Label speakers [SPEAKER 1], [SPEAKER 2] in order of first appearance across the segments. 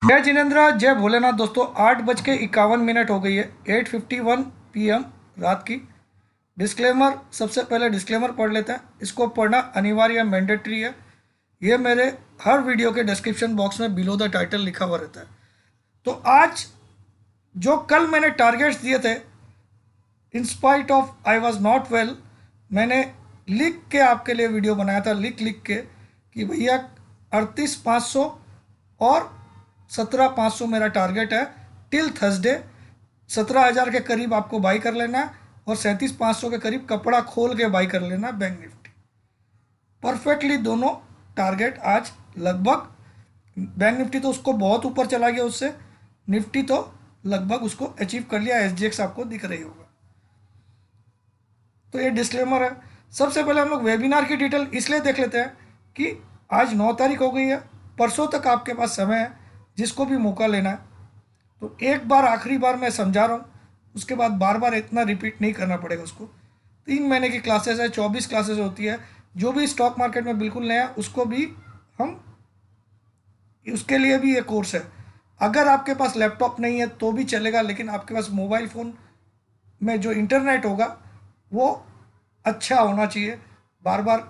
[SPEAKER 1] जय जिनेन्द्र, जय भोलेनाथ। दोस्तों 8:51 हो गई है, 8:51 PM रात की। डिस्क्लेमर, सबसे पहले डिस्क्लेमर पढ़ लेते हैं। इसको पढ़ना अनिवार्य मैंडेटरी है। ये मेरे हर वीडियो के डिस्क्रिप्शन बॉक्स में बिलो द टाइटल लिखा हुआ रहता है। तो आज जो कल मैंने टारगेट्स दिए थे, in spite of I was not well, मैंने लिख के आपके लिए वीडियो बनाया था, लिख लिख के कि भैया 38,500 और 17,500 मेरा टारगेट है टिल थर्सडे। 17,000 के करीब आपको बाई कर लेना है और 37,500 के करीब कपड़ा खोल के बाई कर लेना है बैंक निफ्टी। परफेक्टली दोनों टारगेट आज लगभग, बैंक निफ्टी तो उसको बहुत ऊपर चला गया, उससे निफ्टी तो लगभग उसको अचीव कर लिया। SGX आपको दिख रही होगा। तो ये डिस्क्लेमर है। सबसे पहले हम लोग वेबिनार की डिटेल इसलिए देख लेते हैं कि आज 9 तारीख हो गई है, परसों तक आपके पास समय है जिसको भी मौका लेना है। तो एक बार, आखिरी बार मैं समझा रहा हूँ, उसके बाद बार बार इतना रिपीट नहीं करना पड़ेगा उसको। 3 महीने की क्लासेस है, 24 क्लासेस होती है। जो भी स्टॉक मार्केट में बिल्कुल नया, उसको भी हम, उसके लिए भी ये कोर्स है। अगर आपके पास लैपटॉप नहीं है तो भी चलेगा, लेकिन आपके पास मोबाइल फ़ोन में जो इंटरनेट होगा वो अच्छा होना चाहिए, बार बार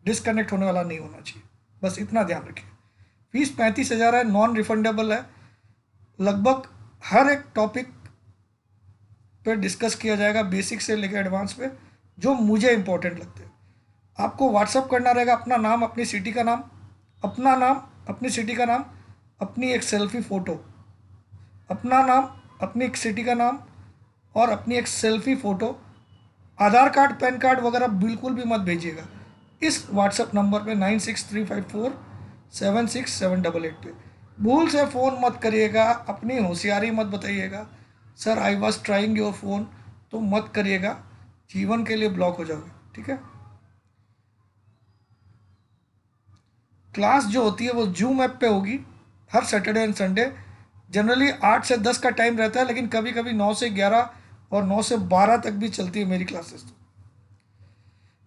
[SPEAKER 1] डिसकनेक्ट होने वाला नहीं होना चाहिए। बस इतना ध्यान रखिए। फीस 35,000 है, नॉन रिफंडेबल है। लगभग हर एक टॉपिक पे डिस्कस किया जाएगा, बेसिक से लेकर एडवांस पे, जो मुझे इंपॉर्टेंट लगते हैं। आपको व्हाट्सअप करना रहेगा अपना नाम, अपनी सिटी का नाम, अपना नाम, अपनी सिटी का नाम, अपनी एक सेल्फी फ़ोटो, अपना नाम, अपनी एक सिटी का नाम और अपनी एक सेल्फी फ़ोटो। आधार कार्ड, पैन कार्ड वगैरह बिल्कुल भी मत भेजिएगा। इस व्हाट्सएप नंबर पे 9635476788 पे भूल से फ़ोन मत करिएगा। अपनी होशियारी मत बताइएगा, sir I was trying your phone, तो मत करिएगा, जीवन के लिए ब्लॉक हो जाओगे। ठीक है। क्लास जो होती है वो जूम ऐप पे होगी, हर सैटरडे एंड संडे। जनरली 8 से 10 का टाइम रहता है, लेकिन कभी कभी 9 से 11 और 9 से 12 तक भी चलती है मेरी क्लासेस। तो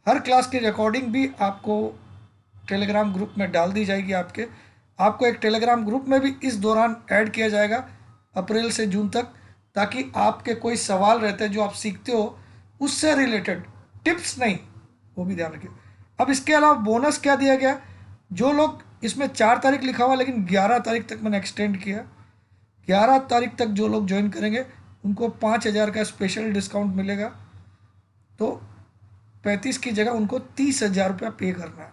[SPEAKER 1] हर क्लास की रिकॉर्डिंग भी आपको टेलीग्राम ग्रुप में डाल दी जाएगी। आपको एक टेलीग्राम ग्रुप में भी इस दौरान ऐड किया जाएगा, अप्रैल से जून तक, ताकि आपके कोई सवाल रहते हैं जो आप सीखते हो उससे रिलेटेड, टिप्स नहीं, वो भी ध्यान रखिए। अब इसके अलावा बोनस क्या दिया गया, जो लोग, इसमें 4 तारीख लिखा हुआ लेकिन 11 तारीख तक मैंने एक्सटेंड किया, 11 तारीख तक जो लोग ज्वाइन करेंगे उनको 5,000 का स्पेशल डिस्काउंट मिलेगा। तो 35 की जगह उनको 30,000 रुपया पे करना है।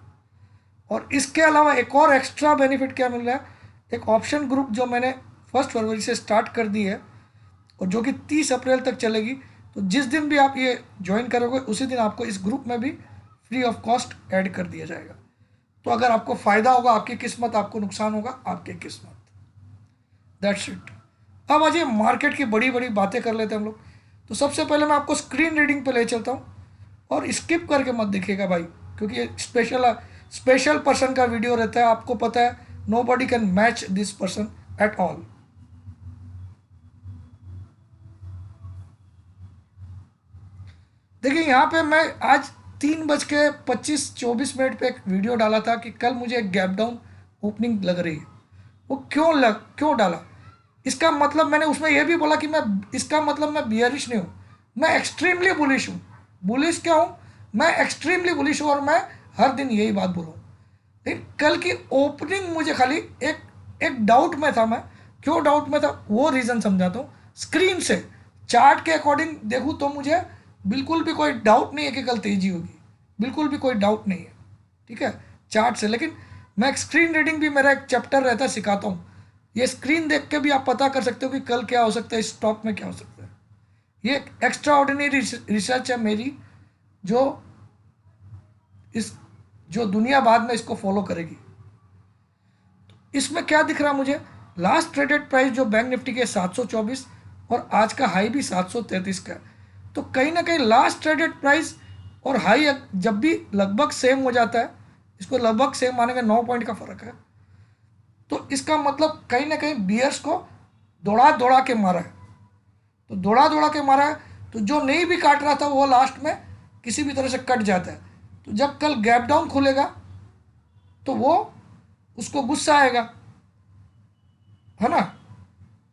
[SPEAKER 1] और इसके अलावा एक और एक्स्ट्रा बेनिफिट क्या मिल रहा है, एक ऑप्शन ग्रुप जो मैंने 1 फरवरी से स्टार्ट कर दी है और जो कि 30 अप्रैल तक चलेगी। तो जिस दिन भी आप ये ज्वाइन करोगे उसी दिन आपको इस ग्रुप में भी फ्री ऑफ कॉस्ट ऐड कर दिया जाएगा। तो अगर आपको फ़ायदा होगा आपकी किस्मत, आपको नुकसान होगा आपकी किस्मत। That's it. अब आज ये मार्केट की बड़ी बड़ी बातें कर लेते हैं हम लोग। तो सबसे पहले मैं आपको स्क्रीन रीडिंग पे ले चलता हूँ, और स्किप करके मत देखिएगा भाई, क्योंकि ये स्पेशल पर्सन का वीडियो रहता है। आपको पता है, nobody can match this person at all. देखिए यहाँ पे मैं आज 3:25-24 पे एक वीडियो डाला था कि कल मुझे एक गैप डाउन ओपनिंग लग रही है। वो क्यों डाला, इसका मतलब मैंने उसमें यह भी बोला कि मैं, इसका मतलब मैं बियरिश नहीं हूँ, मैं एक्सट्रीमली बुलिश हूँ। बुलिश क्या हूँ, मैं एक्सट्रीमली बुलिश हूँ, और मैं हर दिन यही बात बोलूँ। लेकिन कल की ओपनिंग मुझे खाली एक एक डाउट में था। मैं क्यों डाउट में था वो रीज़न समझाता हूँ। स्क्रीन से, चार्ट के अकॉर्डिंग देखूँ तो मुझे बिल्कुल भी कोई डाउट नहीं है कि कल तेजी होगी, बिल्कुल भी कोई डाउट नहीं है। ठीक है, चार्ट से। लेकिन मैं स्क्रीन रीडिंग भी, मेरा एक चैप्टर रहता है, सिखाता हूँ। ये स्क्रीन देख के भी आप पता कर सकते हो कि कल क्या हो सकता है, स्टॉक में क्या हो सकता है। ये एक एक्स्ट्रा ऑर्डिनरी रिसर्च है मेरी, जो इस जो दुनिया बाद में इसको फॉलो करेगी। इसमें क्या दिख रहा मुझे, लास्ट ट्रेडेड प्राइस जो बैंक निफ्टी के 724 और आज का हाई भी 733 का है। तो कहीं ना कहीं लास्ट ट्रेडेड प्राइस और हाई जब भी लगभग सेम हो जाता है, इसको लगभग सेम मानेंगे, 9 पॉइंट का फर्क है, तो इसका मतलब कहीं ना कहीं बियर्स को दौड़ा दौड़ा के मारा है। तो दौड़ा दौड़ा के मारा है, तो जो नहीं भी काट रहा था वो लास्ट में किसी भी तरह से कट जाता है। तो जब कल गैप डाउन खुलेगा तो वो, उसको गुस्सा आएगा, है ना,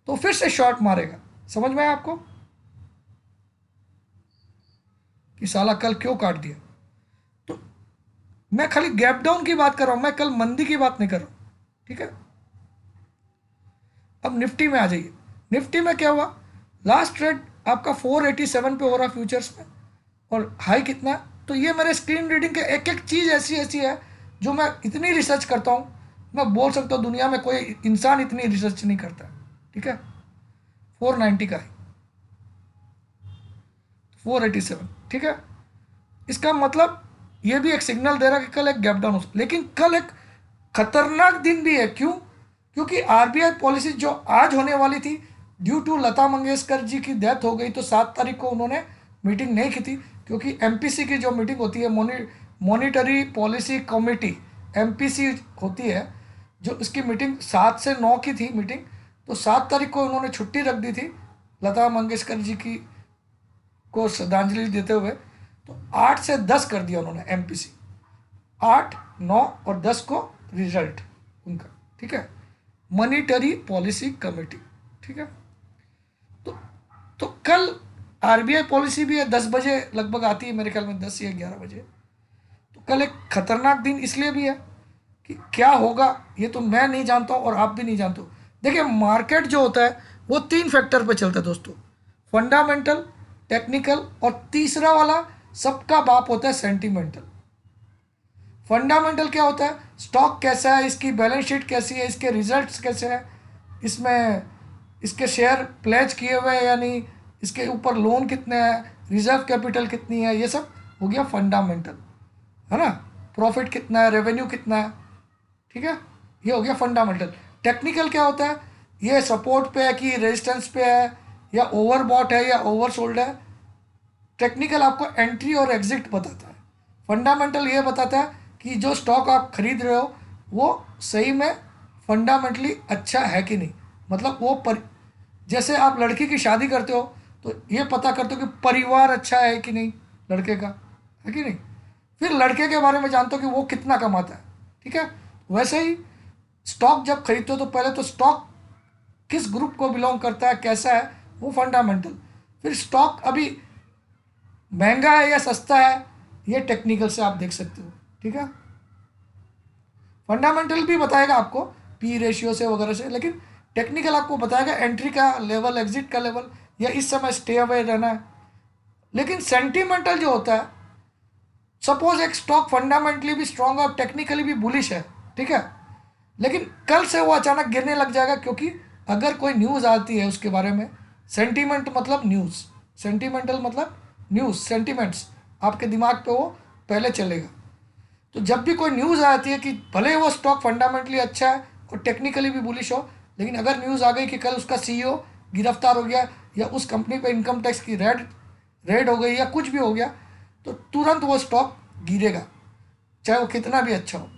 [SPEAKER 1] तो फिर से शॉर्ट मारेगा। समझ में आया आपको कि साला कल क्यों काट दिया। तो मैं खाली गैप डाउन की बात कर रहा हूं, मैं कल मंदी की बात नहीं कर रहा हूं, ठीक है। अब निफ्टी में आ जाइए। निफ्टी में क्या हुआ, लास्ट ट्रेड आपका 487 पे हो रहा फ्यूचर्स में, और हाई कितना है। तो ये मेरे स्क्रीन रीडिंग के एक एक चीज़ ऐसी ऐसी है जो मैं इतनी रिसर्च करता हूँ, मैं बोल सकता हूँ दुनिया में कोई इंसान इतनी रिसर्च नहीं करता है, ठीक है। 490 का है, 487, ठीक है। इसका मतलब ये भी एक सिग्नल दे रहा है कि कल एक गैप डाउन हो सकता, लेकिन कल एक खतरनाक दिन भी है। क्यों? क्योंकि आरबीआई पॉलिसी जो आज होने वाली थी, ड्यू टू लता मंगेशकर जी की डेथ हो गई, तो 7 तारीख को उन्होंने मीटिंग नहीं की थी। क्योंकि एमपीसी की जो मीटिंग होती है, मॉनिटरी पॉलिसी कमेटी, एमपीसी होती है, जो इसकी मीटिंग 7 से 9 की थी मीटिंग, तो 7 तारीख को उन्होंने छुट्टी रख दी थी लता मंगेशकर जी की को श्रद्धांजलि देते हुए। तो 8 से 10 कर दिया उन्होंने एमपीसी, 8, 9 और 10 को रिजल्ट उनका, ठीक है, मॉनिटरी पॉलिसी कमेटी, ठीक है। तो तो कल आरबीआई पॉलिसी भी है, 10 बजे लगभग आती है मेरे ख्याल में, 10 या 11 बजे। तो कल एक खतरनाक दिन इसलिए भी है कि क्या होगा ये तो मैं नहीं जानता हूँ और आप भी नहीं जानते हो। देखिए, मार्केट जो होता है वो 3 फैक्टर पे चलता है दोस्तों, फंडामेंटल, टेक्निकल, और तीसरा वाला सबका बाप होता है सेंटिमेंटल। फंडामेंटल क्या होता है, स्टॉक कैसा है, इसकी बैलेंस शीट कैसी है, इसके रिजल्ट्स कैसे हैं, इसमें इसके शेयर प्लेज किए हुए हैं या नहीं, इसके ऊपर लोन कितने हैं, रिजर्व कैपिटल कितनी है, ये सब हो गया फंडामेंटल, है ना। प्रॉफिट कितना है, रेवेन्यू कितना है, ठीक है, ये हो गया फंडामेंटल। टेक्निकल क्या होता है, ये सपोर्ट पे है कि रेजिस्टेंस पे है, या ओवरबॉट है या ओवरसोल्ड है। टेक्निकल आपको एंट्री और एग्जिट बताता है, फंडामेंटल ये बताता है कि जो स्टॉक आप खरीद रहे हो वो सही में फंडामेंटली अच्छा है कि नहीं। मतलब जैसे आप लड़की की शादी करते हो तो ये पता करते हो कि परिवार अच्छा है कि नहीं लड़के का, है कि नहीं। फिर लड़के के बारे में जानते हो कि वो कितना कमाता है, ठीक है। वैसे ही स्टॉक जब खरीदते हो तो पहले तो स्टॉक किस ग्रुप को बिलोंग करता है, कैसा है, वो फंडामेंटल। फिर स्टॉक अभी महंगा है या सस्ता है, ये टेक्निकल से आप देख सकते हो, ठीक है। फंडामेंटल भी बताएगा आपको पी रेशियो से वगैरह से, लेकिन टेक्निकल आपको बताएगा एंट्री का लेवल, एग्जिट का लेवल, या इस समय स्टे अवे रहना है। लेकिन सेंटिमेंटल जो होता है, सपोज एक स्टॉक फंडामेंटली भी स्ट्रांग और टेक्निकली भी बुलिश है, ठीक है, लेकिन कल से वो अचानक गिरने लग जाएगा, क्योंकि अगर कोई न्यूज़ आती है उसके बारे में, सेंटीमेंट मतलब न्यूज़, सेंटिमेंटल मतलब न्यूज़, सेंटिमेंट्स आपके दिमाग पे वो पहले चलेगा। तो जब भी कोई न्यूज़ आती है कि भले वो स्टॉक फंडामेंटली अच्छा है और टेक्निकली भी बुलिश हो, लेकिन अगर न्यूज़ आ गई कि कल उसका सीईओ गिरफ्तार हो गया, या उस कंपनी पे इनकम टैक्स की रेड रेड हो गई, या कुछ भी हो गया, तो तुरंत वो स्टॉक गिरेगा, चाहे वो कितना भी अच्छा हो।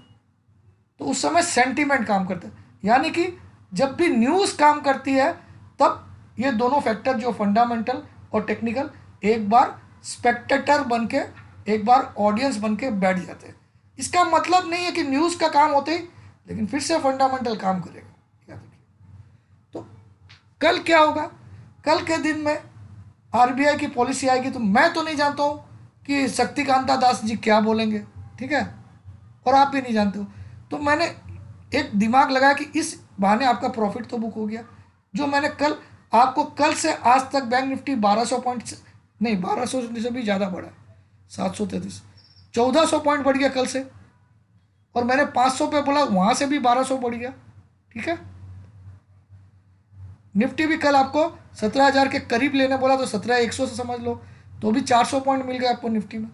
[SPEAKER 1] तो उस समय सेंटीमेंट काम करता है, यानी कि जब भी न्यूज़ काम करती है तब ये दोनों फैक्टर जो फंडामेंटल और टेक्निकल एक बार स्पेक्टेटर बन के, एक बार ऑडियंस बन के बैठ जाते हैं। इसका मतलब नहीं है कि न्यूज़ का काम होते ही लेकिन फिर से फंडामेंटल काम करेगा, याद रखिए। तो कल क्या होगा, कल के दिन में आरबीआई की पॉलिसी आएगी, तो मैं तो नहीं जानता हूँ कि शक्तिकांता दास जी क्या बोलेंगे, ठीक है, और आप भी नहीं जानते हो। तो मैंने एक दिमाग लगाया कि इस बहाने आपका प्रॉफिट तो बुक हो गया। जो मैंने कल आपको, कल से आज तक बैंक निफ्टी 1200 पॉइंट से, नहीं 1200 से भी ज़्यादा बढ़ा है, 733, 1400 पॉइंट बढ़ गया कल से। और मैंने 500 पे बोला, वहाँ से भी 1200 बढ़ गया, ठीक है। निफ्टी भी कल आपको 17,000 के करीब लेने बोला, तो 17,100 से समझ लो, तो भी 400 पॉइंट मिल गए आपको निफ्टी में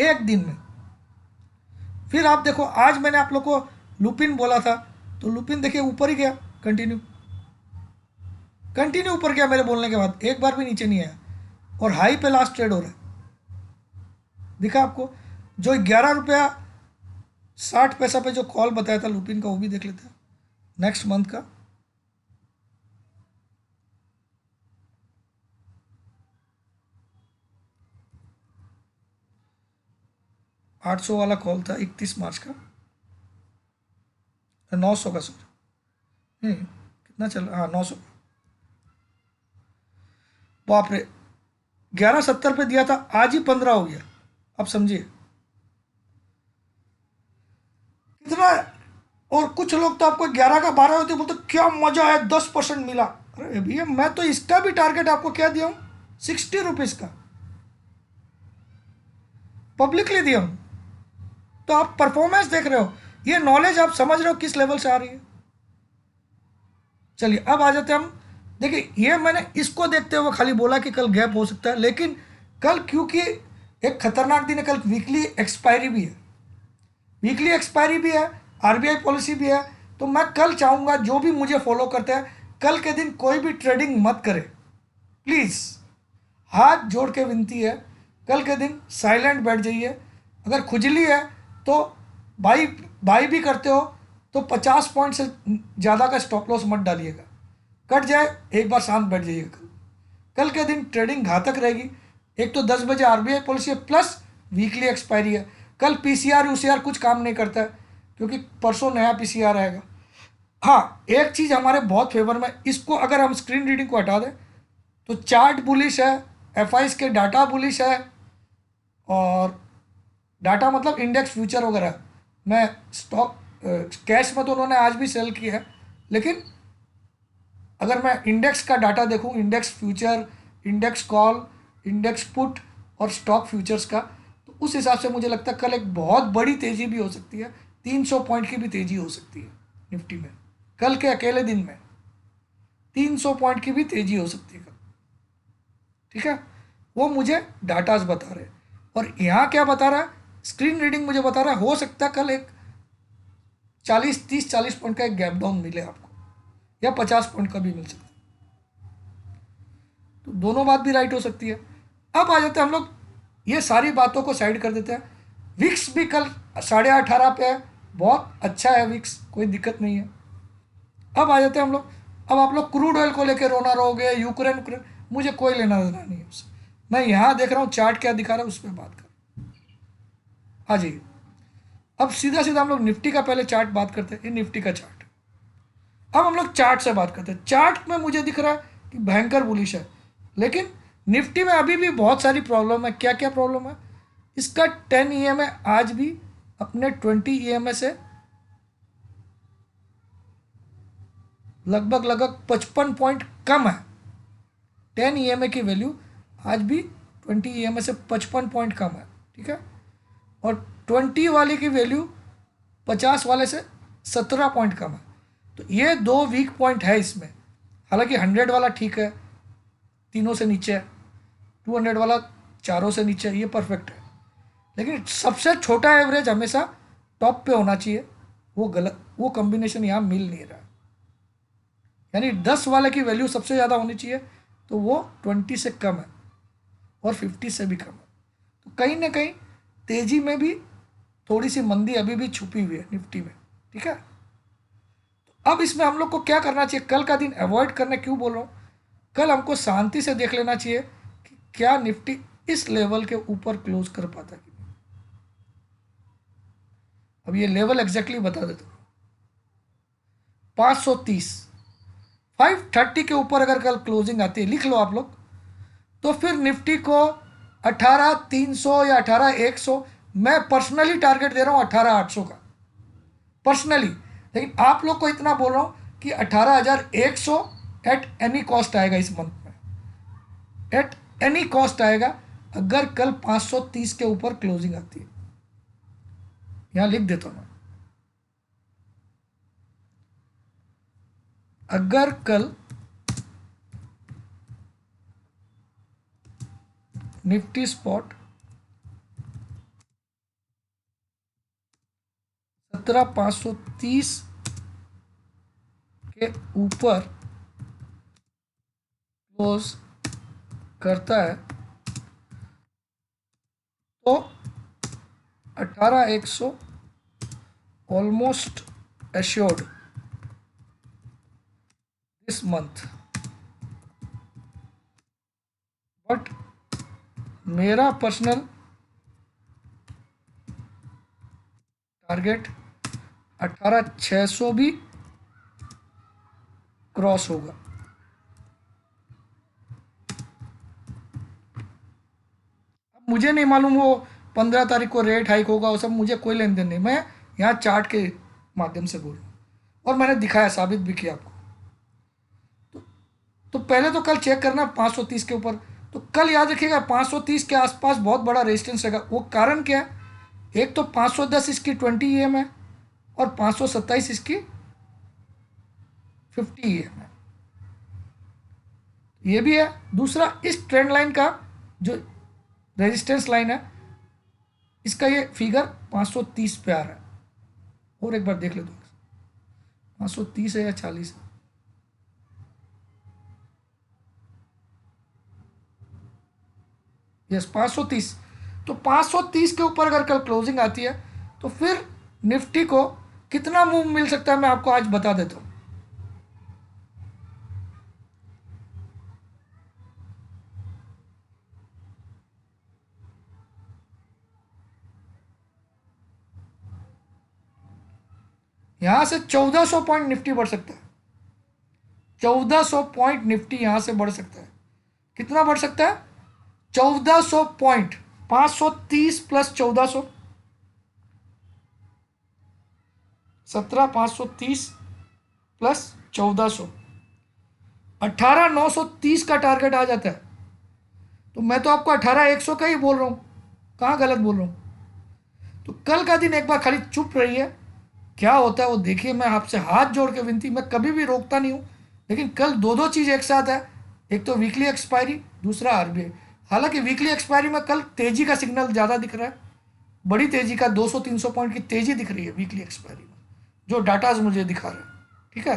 [SPEAKER 1] एक दिन में। फिर आप देखो, आज मैंने आप लोग को लुपिन बोला था, तो लुपिन देखिए ऊपर ही गया, कंटिन्यू कंटिन्यू ऊपर गया मेरे बोलने के बाद, एक बार भी नीचे नहीं आया, और हाई पे लास्ट ट्रेड हो रहा है। दिखा आपको, जो 11 रुपया 60 पैसा पे जो कॉल बताया था लुपिन का, वो भी देख लेते हैं नेक्स्ट मंथ का। 800 वाला कॉल था 31 मार्च का, 900 का सॉरी, कितना चल, हाँ 900। बाप रे, 1170 पे दिया था, आज ही 15 हो गया। अब समझिए कितना। और कुछ लोग तो आपको 11 का 12 होते बोलते क्या मजा है, 10% मिला। अरे भैया मैं तो इसका भी टारगेट आपको क्या दिया हूँ, 60 रुपीज का पब्लिकली दिया हूँ। तो आप परफॉर्मेंस देख रहे हो, ये नॉलेज आप समझ रहे हो किस लेवल से आ रही है। चलिए अब आ जाते हैं हम। देखिए ये मैंने इसको देखते हुए खाली बोला कि कल गैप हो सकता है, लेकिन कल क्योंकि एक खतरनाक दिन है, कल वीकली एक्सपायरी भी है, वीकली एक्सपायरी भी है, आरबीआई पॉलिसी भी है। तो मैं कल चाहूंगा जो भी मुझे फॉलो करते हैं, कल के दिन कोई भी ट्रेडिंग मत करे प्लीज़, हाथ जोड़ के विनती है। कल के दिन साइलेंट बैठ जाइए। अगर खुजली है तो बाई बाई भी करते हो तो 50 पॉइंट से ज़्यादा का स्टॉप लॉस मत डालिएगा। कट जाए एक बार शांत बैठ जाइएगा। कल के दिन ट्रेडिंग घातक रहेगी। एक तो 10 बजे आरबीआई पॉलिसी है, प्लस वीकली एक्सपायरी है। कल पीसीआर यूसीआर कुछ काम नहीं करता है, क्योंकि परसों नया पीसीआर आएगा। हाँ एक चीज़ हमारे बहुत फेवर में, इसको अगर हम स्क्रीन रीडिंग को हटा दें तो चार्ट बुलिश है, एफआईस के डाटा बुलिश है, और डाटा मतलब इंडेक्स फ्यूचर वगैरह। मैं स्टॉक कैश में तो उन्होंने आज भी सेल किया है, लेकिन अगर मैं इंडेक्स का डाटा देखूं, index future, index call, index put और स्टॉक फ्यूचर्स का, तो उस हिसाब से मुझे लगता है कल एक बहुत बड़ी तेज़ी भी हो सकती है। 300 पॉइंट की भी तेज़ी हो सकती है निफ्टी में, कल के अकेले दिन में 300 पॉइंट की भी तेज़ी हो सकती है कल। ठीक है, वो मुझे डाटाज बता रहे हैं। और यहाँ क्या बता रहा है, स्क्रीन रीडिंग मुझे बता रहा है हो सकता है कल एक 40 पॉइंट का एक गैप डाउन मिले आपको, या 50 पॉइंट का भी मिल सकता है। तो दोनों बात भी राइट हो सकती है। अब आ जाते हैं हम लोग, ये सारी बातों को साइड कर देते हैं। विक्स भी कल 18.5 पे है, बहुत अच्छा है विक्स, कोई दिक्कत नहीं है। अब आ जाते हैं हम लोग, अब आप लोग क्रूड ऑयल को लेकर रोना रहोगे, यूक्रेन यूक्रेन, मुझे कोई लेना देना नहीं है उससे। मैं यहाँ देख रहा हूँ चार्ट क्या दिखा रहा है, उस पर बात कर। हाँ जी, अब सीधा सीधा हम लोग निफ्टी का पहले चार्ट बात करते हैं। ये निफ्टी का चार्ट, अब हम लोग चार्ट से बात करते हैं। चार्ट में मुझे दिख रहा है कि भयंकर बुलिश है, लेकिन निफ्टी में अभी भी बहुत सारी प्रॉब्लम है। क्या क्या प्रॉब्लम है, इसका 10 ईएमए आज भी अपने 20 ईएमए से लगभग लगभग 55 पॉइंट कम है। 10 ईएमए की वैल्यू आज भी 20 ईएमए से 55 पॉइंट कम है। ठीक है, और 20 वाले की वैल्यू 50 वाले से 17 पॉइंट कम है। तो ये दो वीक पॉइंट है इसमें। हालांकि 100 वाला ठीक है, तीनों से नीचे है, 200 वाला चारों से नीचे है, ये परफेक्ट है। लेकिन सबसे छोटा एवरेज हमेशा टॉप पे होना चाहिए, वो गलत, वो कॉम्बिनेशन यहाँ मिल नहीं रहा। यानी 10 वाले की वैल्यू सबसे ज़्यादा होनी चाहिए, तो वो 20 से कम है और 50 से भी कम है। तो कहीं ना कहीं तेजी में भी थोड़ी सी मंदी अभी भी छुपी हुई है निफ्टी में। ठीक है, तो अब इसमें हम लोग को क्या करना चाहिए, कल का दिन अवॉइड करना क्यों बोल रहा हूँ, कल हमको शांति से देख लेना चाहिए कि क्या निफ्टी इस लेवल के ऊपर क्लोज कर पाता है कि नहीं। अब ये लेवल एग्जैक्टली बता देता हूँ, 530, 530 के ऊपर अगर कल क्लोजिंग आती है, लिख लो आप लोग, तो फिर निफ्टी को 18,300 या 18,100, मैं पर्सनली टारगेट दे रहा हूँ 18,800 का पर्सनली। लेकिन आप लोग को इतना बोल रहा हूँ कि 18,100 एट एनी कॉस्ट आएगा इस मंथ में, एट एनी कॉस्ट आएगा अगर कल 530 के ऊपर क्लोजिंग आती है। यहां लिख देता हूं मैं, अगर कल निफ्टी स्पॉट 17,530 के ऊपर क्लोज करता है तो 18,100 almost assured this month. But मेरा पर्सनल टारगेट 18,600 भी क्रॉस होगा। अब मुझे नहीं मालूम वो 15 तारीख को रेट हाइक होगा, वो सब मुझे कोई लेन देन नहीं, मैं यहाँ चार्ट के माध्यम से बोल रहा हूँ और मैंने दिखाया, साबित भी किया आपको। तो पहले तो कल चेक करना 530 के ऊपर। तो कल याद रखिएगा 530 के आसपास बहुत बड़ा रेजिस्टेंस रहेगा। वो कारण क्या है, एक तो 510 इसकी 20 EM है और 527 इसकी 50 EM है, ये भी है। दूसरा, इस ट्रेंड लाइन का जो रेजिस्टेंस लाइन है, इसका ये फिगर 530 पे आ रहा है। और एक बार देख ले तो 530 है या 40 है। यस 530। तो 530 के ऊपर अगर कल क्लोजिंग आती है तो फिर निफ्टी को कितना मूव मिल सकता है मैं आपको आज बता देता हूं। यहां से 1400 पॉइंट निफ्टी बढ़ सकता है। 1400 पॉइंट निफ्टी यहां से बढ़ सकता है। कितना बढ़ सकता है? 1400 पॉइंट। 530 प्लस 1400, 17,530 प्लस 1400, 18,930 का टारगेट आ जाता है। तो मैं तो आपको 18,100 का ही बोल रहा हूं, कहां गलत बोल रहा हूं? तो कल का दिन एक बार खाली चुप रहिए, क्या होता है वो देखिए। मैं आपसे हाथ जोड़ के विनती, मैं कभी भी रोकता नहीं हूं, लेकिन कल दो दो चीज़ एक साथ है। एक तो वीकली एक्सपायरी, दूसरा आरबीआई। हालांकि वीकली एक्सपायरी में कल तेजी का सिग्नल ज़्यादा दिख रहा है, बड़ी तेजी का 200-300 पॉइंट की तेजी दिख रही है वीकली एक्सपायरी में, जो डाटाज मुझे दिखा रहे हैं। ठीक है,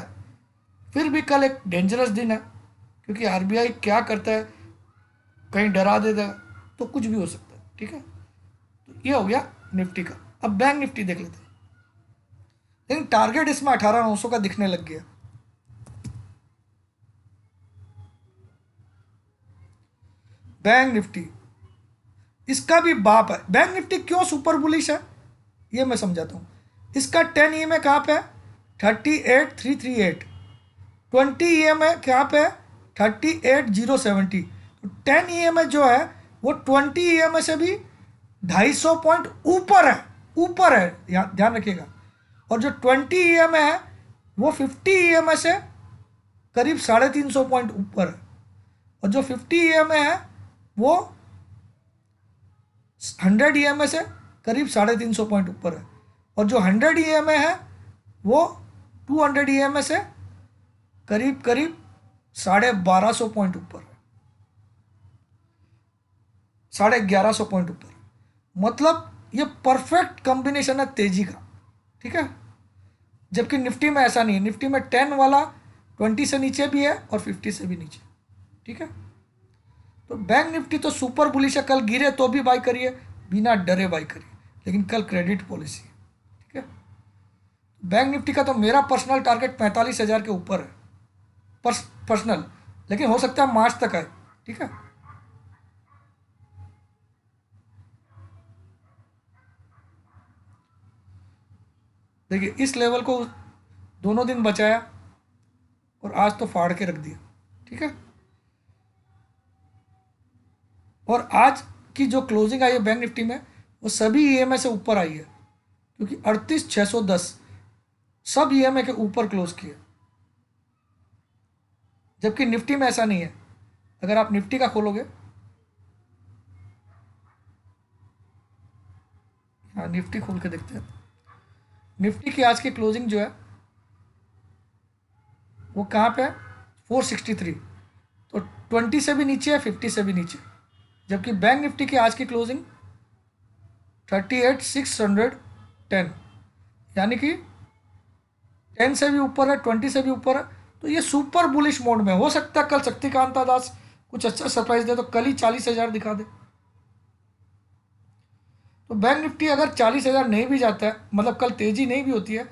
[SPEAKER 1] फिर भी कल एक डेंजरस दिन है, क्योंकि आरबीआई क्या करता है, कहीं डरा देता तो कुछ भी हो सकता है। ठीक है, तो ये हो गया निफ्टी का। अब बैंक निफ्टी देख लेते हैं। लेकिन टारगेट इसमें 18,900 का दिखने लग गया। बैंक निफ्टी, इसका भी बाप है। बैंक निफ्टी क्यों सुपर बुलिश है ये मैं समझाता हूँ। इसका 10 EMA कहाँ पे है? 38,338। 20 EMA कहाँ पे है? 38,070। तो 10 EMA जो है वो 20 EMA से भी 250 पॉइंट ऊपर है, ऊपर है, ध्यान रखिएगा। और जो 20 EMA है वो 50 EMA से करीब 350 पॉइंट ऊपर है। और जो 50 EMA है वो 100 EMA से करीब 350 पॉइंट ऊपर है। और जो 100 EMA है वो 200 EMA से करीब करीब 1,250 पॉइंट ऊपर है, 1,150 पॉइंट ऊपर। मतलब ये परफेक्ट कॉम्बिनेशन है तेजी का। ठीक है, जबकि निफ्टी में ऐसा नहीं है। निफ्टी में 10 वाला 20 से नीचे भी है और 50 से भी नीचे। ठीक है, तो बैंक निफ्टी तो सुपर बुलिश है। कल गिरे तो भी बाई करिए, बिना डरे बाई करिए, लेकिन कल क्रेडिट पॉलिसी है। ठीक है, बैंक निफ्टी का तो मेरा पर्सनल टारगेट 45,000 के ऊपर है, पर्सनल, लेकिन हो सकता है मार्च तक आए। ठीक है, देखिए इस लेवल को दोनों दिन बचाया और आज तो फाड़ के रख दिया। ठीक है, और आज की जो क्लोजिंग आई है बैंक निफ्टी में वो सभी ईएमआई से ऊपर आई है, क्योंकि 38,610 सब ईएमआई के ऊपर क्लोज किए। जबकि निफ्टी में ऐसा नहीं है। अगर आप निफ्टी का खोलोगे, हाँ निफ्टी खोल के देखते हैं। निफ्टी की आज की क्लोजिंग जो है वो कहाँ पे है? 463। तो 20 से भी नीचे है, 50 से भी नीचे। जबकि बैंक निफ्टी की आज की क्लोजिंग 38,610, यानी कि 10 से भी ऊपर है, 20 से भी ऊपर है। तो ये सुपर बुलिश मोड में हो सकता है कल शक्तिकांता दास कुछ अच्छा सरप्राइज दे तो कल ही 40,000 दिखा दे। तो बैंक निफ्टी अगर 40,000 नहीं भी जाता है, मतलब कल तेजी नहीं भी होती है,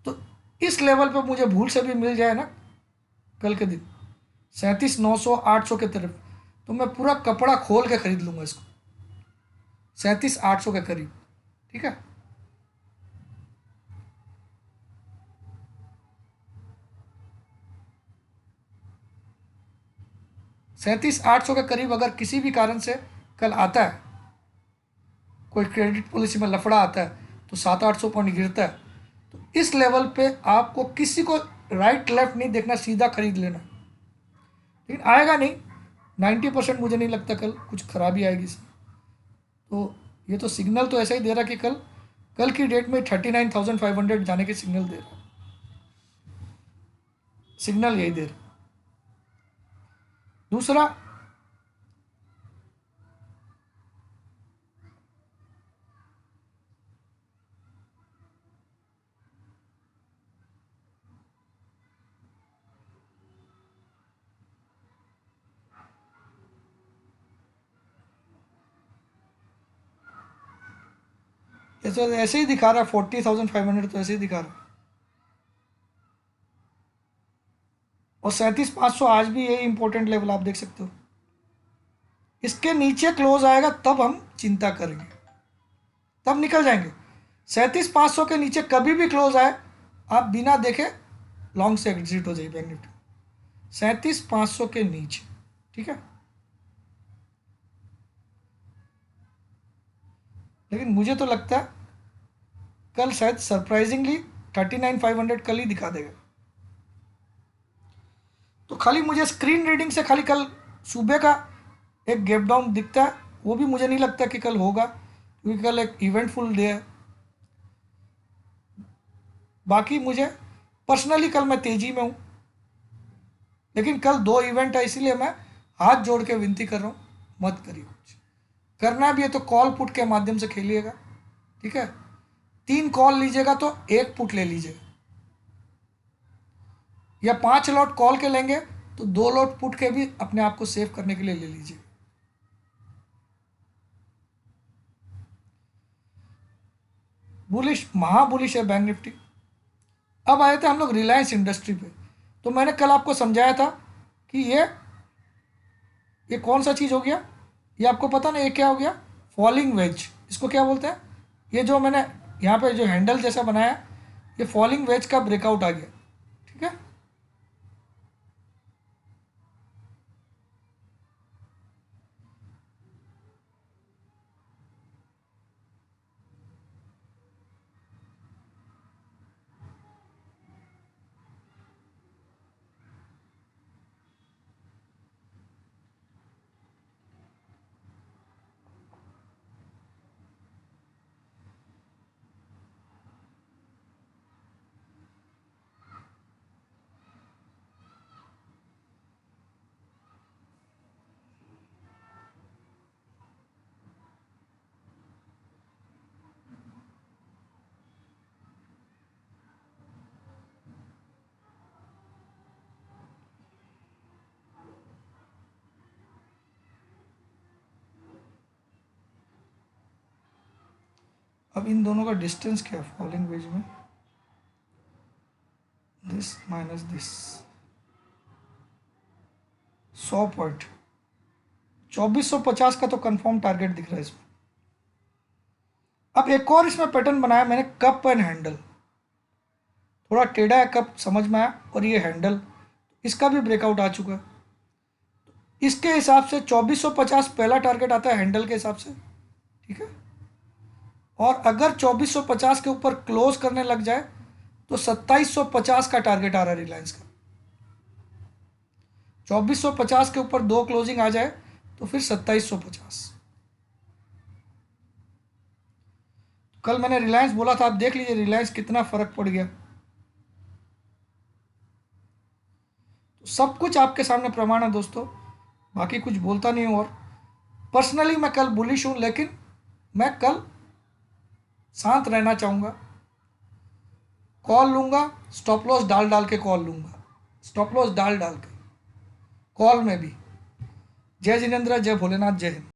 [SPEAKER 1] तो इस लेवल पर मुझे भूल से भी मिल जाए ना कल के दिन 37,900 800 के तरफ, तो मैं पूरा कपड़ा खोल के खरीद लूंगा इसको 37,800 के करीब। ठीक है, 37,800 के करीब अगर किसी भी कारण से कल आता है, कोई क्रेडिट पॉलिसी में लफड़ा आता है, तो 700-800 पॉइंट गिरता है, तो इस लेवल पे आपको किसी को राइट लेफ्ट नहीं देखना, सीधा खरीद लेना। लेकिन आएगा नहीं, 90% मुझे नहीं लगता कल कुछ खराबी आएगी इसमें। तो ये तो सिग्नल तो ऐसा ही दे रहा कि कल की डेट में 39,500 जाने के सिग्नल दे रहा, सिग्नल यही दे रहा। दूसरा, ऐसे ही दिखा रहा है 40,500, तो ऐसे ही दिखा रहा है। और 37,500 आज भी यही इंपॉर्टेंट लेवल आप देख सकते हो। इसके नीचे क्लोज आएगा तब हम चिंता करेंगे, तब निकल जाएंगे। 37,500 के नीचे कभी भी क्लोज आए, आप बिना देखे लॉन्ग से एग्जिट हो जाइए बैंक निफ्टी 37,500 के नीचे, ठीक है। लेकिन मुझे तो लगता है कल शायद सरप्राइजिंगली 39,500 कल ही दिखा देगा। तो खाली मुझे स्क्रीन रीडिंग से खाली कल सुबह का एक गैप डाउन दिखता है, वो भी मुझे नहीं लगता कि कल होगा, क्योंकि कल एक इवेंटफुल डे है। बाकी मुझे पर्सनली कल मैं तेजी में हूँ, लेकिन कल 2 इवेंट है, इसीलिए मैं हाथ जोड़ के विनती कर रहा हूँ, मत करिए कुछ। करना भी है तो कॉल पुट के माध्यम से खेलिएगा, ठीक है। 3 कॉल लीजिएगा तो 1 पुट ले लीजिएगा, या 5 लॉट कॉल के लेंगे तो 2 लॉट पुट के भी अपने आप को सेव करने के लिए ले लीजिए। बुलिश, महाबुलिश है बैंक निफ्टी। अब आए थे हम लोग रिलायंस इंडस्ट्री पे। तो मैंने कल आपको समझाया था कि ये कौन सा चीज़ हो गया, ये आपको पता ना ये क्या हो गया, फॉलिंग वेज। इसको क्या बोलते हैं, ये जो मैंने यहाँ पे जो हैंडल जैसा बनाया, ये फॉलिंग वेज का ब्रेकआउट आ गया, ठीक है। अब इन दोनों का डिस्टेंस क्या है फॉलिंग वेज में, दिस माइनस दिस, 100 पॉइंट, 2450 का तो कंफर्म टारगेट दिख रहा है इसमें। अब एक और इसमें पैटर्न बनाया मैंने, कप एंड हैंडल। थोड़ा टेढ़ा है कप, समझ में आया, और ये हैंडल, इसका भी ब्रेकआउट आ चुका है। इसके हिसाब से 2450 पहला टारगेट आता है हैंडल के हिसाब से, ठीक है। और अगर 2450 के ऊपर क्लोज करने लग जाए तो 2750 का टारगेट आ रहा है रिलायंस का। 2450 के ऊपर 2 क्लोजिंग आ जाए तो फिर 2750। कल मैंने रिलायंस बोला था, आप देख लीजिए रिलायंस कितना फर्क पड़ गया। तो सब कुछ आपके सामने प्रमाण है दोस्तों, बाकी कुछ बोलता नहीं हूं। और पर्सनली मैं कल बुलिश हूं, लेकिन मैं कल शांत रहना चाहूंगा। कॉल लूंगा, स्टॉप लॉस डाल डाल के कॉल लूंगा, स्टॉप लॉस डाल डाल के कॉल में भी। जय जिनेंद्र, जय भोलेनाथ, जय हिंद।